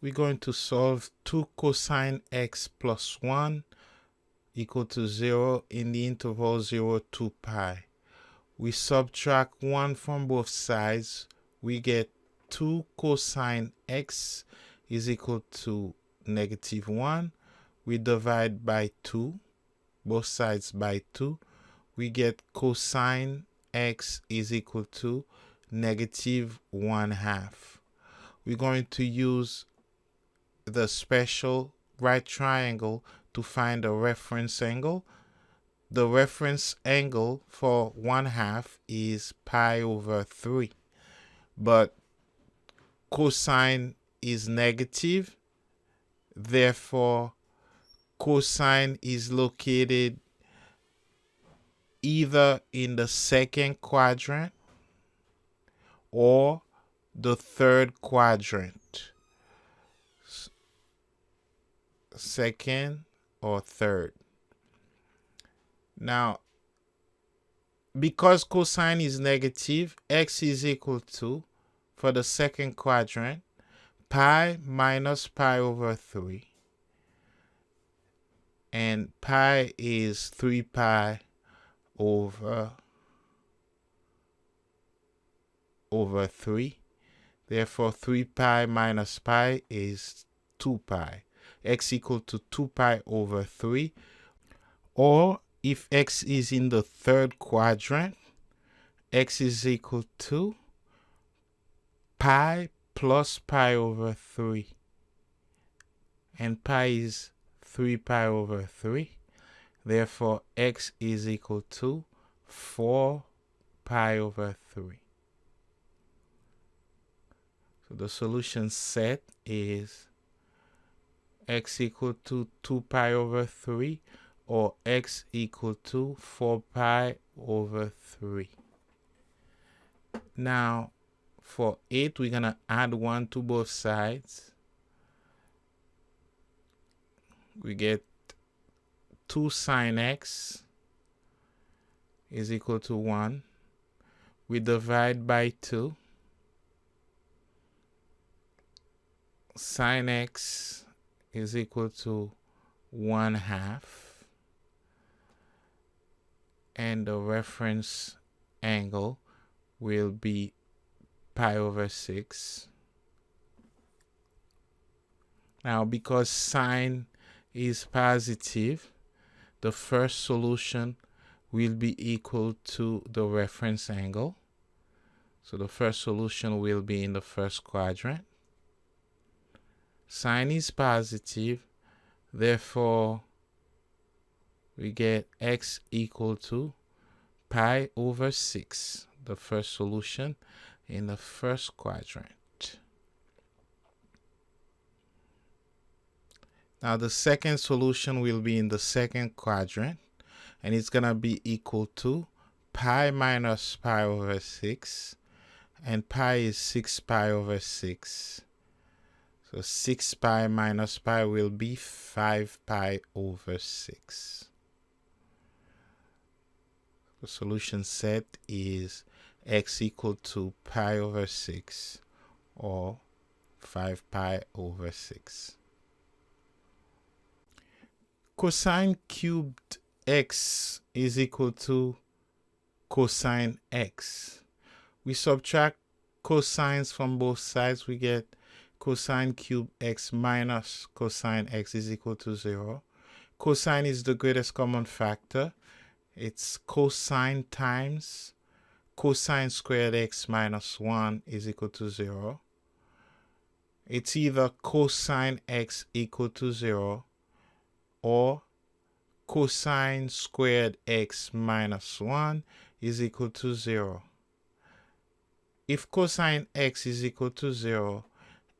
we're going to solve 2 cosine x plus 1 equal to 0 in the interval 0 to pi. We subtract 1 from both sides. We get 2 cosine x is equal to negative 1. We divide by 2, both sides by 2. We get cosine x is equal to negative 1/2. We're going to use the special right triangle to find a reference angle. The reference angle for 1/2 is pi over 3. But cosine is negative, therefore cosine is located either in the second quadrant or the third quadrant. Second or third. Now, because cosine is negative, x is equal to, for the second quadrant, pi minus pi over 3. And pi is 3 pi over 3. Therefore, 3 pi minus pi is 2 pi. X equal to 2 pi over 3. Or if x is in the third quadrant, x is equal to pi plus pi over 3. And pi is 3 pi over 3. Therefore, x is equal to 4 pi over 3. So the solution set is x equal to 2 pi over 3 or x equal to 4 pi over 3. Now, for 8, we're going to add 1 to both sides. We get 2 sine x is equal to 1. We divide by 2. Sine x is equal to 1/2. And the reference angle will be pi over 6. Now, because sine is positive, the first solution will be equal to the reference angle. So the first solution will be in the first quadrant. Sine is positive, therefore we get x equal to pi over 6, the first solution in the first quadrant. Now the second solution will be in the second quadrant, and it's going to be equal to pi minus pi over 6, and pi is 6 pi over 6. So 6 pi minus pi will be 5 pi over 6. The solution set is x equal to pi over 6 or 5 pi over 6. Cosine cubed x is equal to cosine x. We subtract cosines from both sides. We get cosine cubed x minus cosine x is equal to 0. Cosine is the greatest common factor. It's cosine times cosine squared x minus 1 is equal to 0. It's either cosine x equal to 0 or cosine squared x minus 1 is equal to 0. If cosine x is equal to 0,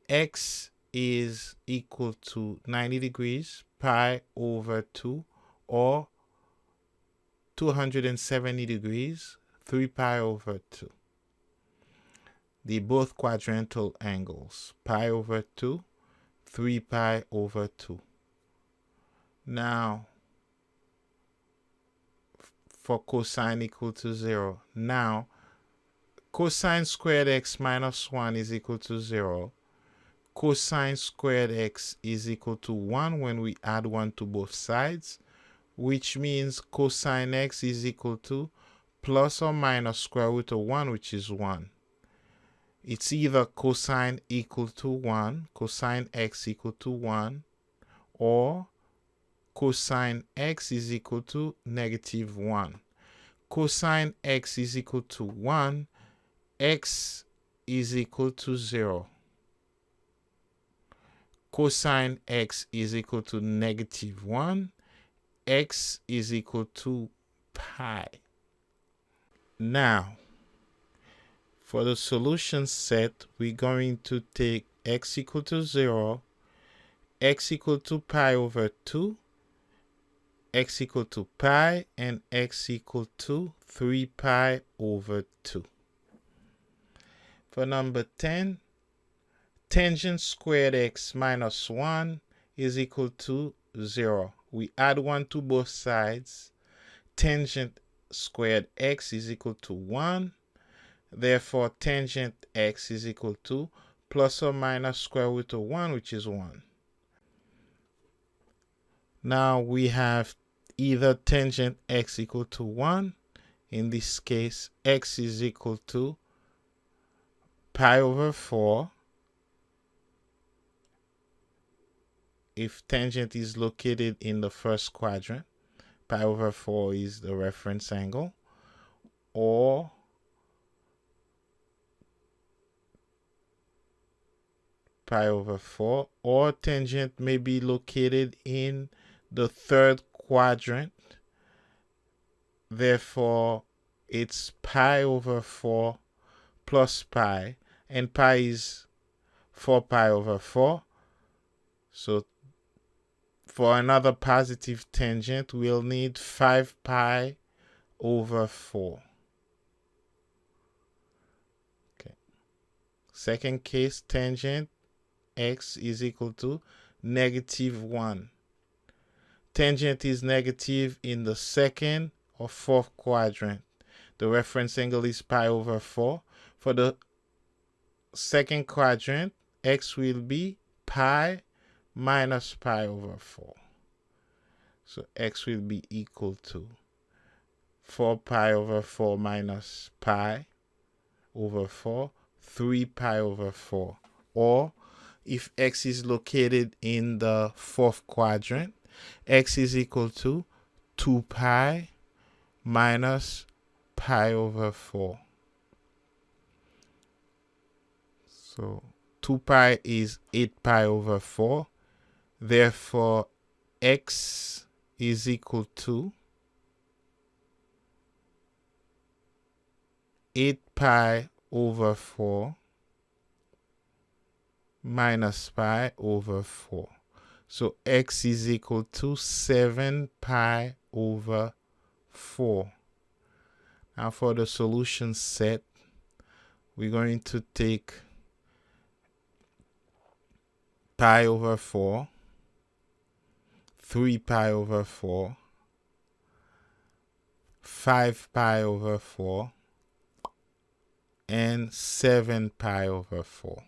x is equal to 90 degrees, pi over 2, or 270 degrees, 3 pi over 2. They're both quadrantal angles, pi over 2, 3 pi over 2. Now, for cosine equal to 0, now cosine squared x minus 1 is equal to 0. cosine squared x is equal to 1 when we add 1 to both sides, which means cosine x is equal to plus or minus square root of 1, which is 1. It's either cosine equal to 1, cosine x equal to 1, or cosine x is equal to negative 1. Cosine x is equal to 1, x is equal to 0. Cosine x is equal to negative 1, x is equal to pi. Now, for the solution set, we're going to take x equal to 0, x equal to pi over 2, x equal to pi, and x equal to 3 pi over 2. For number 10, tangent squared x minus 1 is equal to 0. We add 1 to both sides. Tangent squared x is equal to 1. Therefore, tangent x is equal to plus or minus square root of 1, which is 1. Now we have either tangent x equal to 1. In this case, x is equal to pi over 4. If tangent is located in the first quadrant, pi over 4 is the reference angle, or pi over 4, or tangent may be located in the third quadrant. Therefore, it's pi over 4 plus pi, and pi is 4 pi over 4. So for another positive tangent, we'll need 5 pi over 4. Okay. Second case, tangent x is equal to negative 1. Tangent is negative in the second or fourth quadrant. The reference angle is pi over 4. For the second quadrant, x will be pi minus pi over 4. So x will be equal to 4 pi over 4 minus pi over 4, 3 pi over 4. Or if x is located in the fourth quadrant, x is equal to 2 pi minus pi over 4. So 2 pi is 8 pi over 4. Therefore, x is equal to 8 pi over 4 minus pi over 4. So x is equal to 7 pi over 4. Now for the solution set, we're going to take pi over 4, 3 pi over 4, 5 pi over 4, and 7 pi over 4.